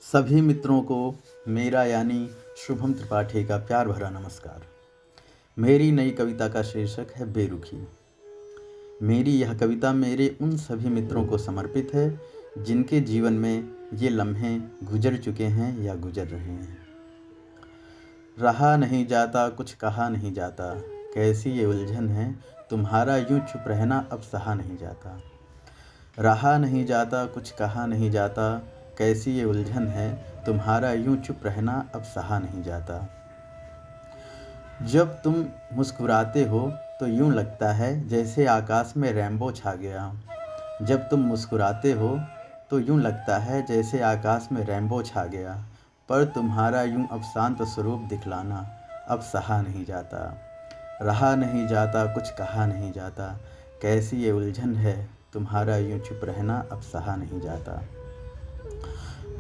सभी मित्रों को मेरा यानी शुभम त्रिपाठी का प्यार भरा नमस्कार। मेरी नई कविता का शीर्षक है बेरुखी। मेरी यह कविता मेरे उन सभी मित्रों को समर्पित है जिनके जीवन में ये लम्हे गुजर चुके हैं या गुजर रहे हैं। रहा नहीं जाता, कुछ कहा नहीं जाता, कैसी ये उलझन है, तुम्हारा यूं चुप रहना अब सहा नहीं जाता। रहा नहीं जाता, कुछ कहा नहीं जाता, कैसी ये उलझन है, तुम्हारा यूं चुप रहना अब सहा नहीं जाता। जब तुम मुस्कुराते हो तो यूं लगता है जैसे आकाश में रेनबो छा गया। जब तुम मुस्कुराते हो तो यूं लगता है जैसे आकाश में रेनबो छा गया, पर तुम्हारा यूं अब शांत स्वरूप दिखलाना अब सहा नहीं जाता। रहा नहीं जाता, कुछ कहा नहीं जाता, कैसी ये उलझन है, तुम्हारा यूं चुप रहना अब सहा नहीं जाता।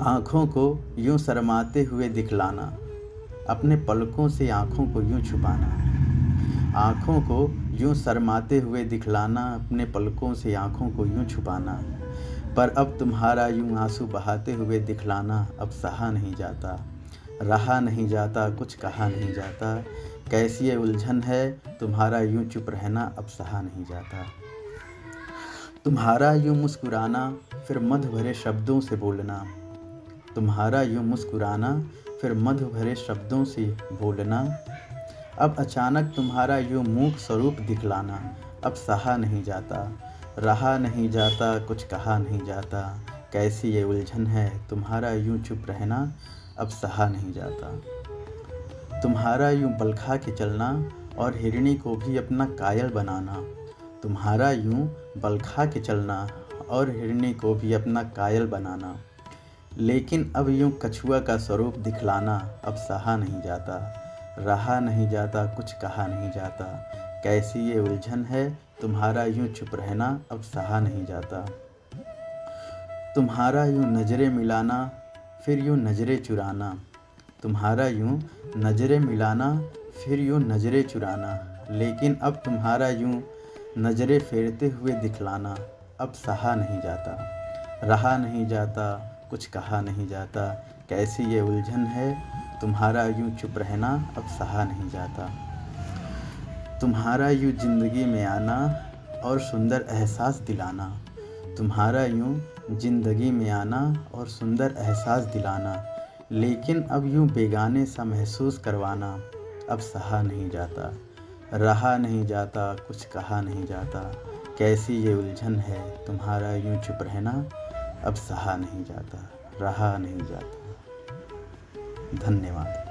आँखों को यूं शर्माते हुए दिखलाना, अपने पलकों से आँखों को यूं छुपाना। आँखों को यूं शर्माते हुए दिखलाना, अपने पलकों से आँखों को यूं छुपाना, पर अब तुम्हारा यूं आंसू बहाते हुए दिखलाना अब सहा नहीं जाता। रहा नहीं जाता, कुछ कहा नहीं जाता, कैसी ये उलझन है, तुम्हारा यूं चुप रहना अब सहा नहीं जाता। तुम्हारा यूं मुस्कुराना, फिर मधु भरे शब्दों से बोलना। तुम्हारा यूं मुस्कुराना, फिर मधु भरे शब्दों से बोलना। अब अचानक तुम्हारा यूं मूक स्वरूप दिखलाना अब सहा नहीं जाता। रहा नहीं जाता, कुछ कहा नहीं जाता, कैसी ये उलझन है, तुम्हारा यूं चुप रहना अब सहा नहीं जाता। तुम्हारा यूं बल खा के चलना और हिरनी को भी अपना कायल बनाना। तुम्हारा यूं बल खा के चलना और हिरनी को भी अपना कायल बनाना, लेकिन अब यूं कछुआ का स्वरूप दिखलाना अब सहा नहीं जाता। रहा नहीं जाता, कुछ कहा नहीं जाता, कैसी ये उलझन है, तुम्हारा यूं चुप रहना अब सहा नहीं जाता। तुम्हारा यूं नज़रें मिलाना, फिर यूं नज़रें चुराना। तुम्हारा यूं नज़रें मिलाना, फिर यूं नज़रें चुराना, लेकिन अब तुम्हारा यूं नज़रें फेरते हुए दिखलाना अब सहा नहीं जाता। रहा नहीं जाता, कुछ कहा नहीं जाता, कैसी ये उलझन है, तुम्हारा यूं चुप रहना अब सहा नहीं जाता। तुम्हारा यूं ज़िंदगी में आना और सुंदर एहसास दिलाना। तुम्हारा यूं ज़िंदगी में आना और सुंदर एहसास दिलाना, लेकिन अब यूं बेगाने सा महसूस करवाना अब सहा नहीं जाता। रहा नहीं जाता, कुछ कहा नहीं जाता, कैसी ये उलझन है, तुम्हारा यूं चुप रहना अब सहा नहीं जाता। रहा नहीं जाता। धन्यवाद।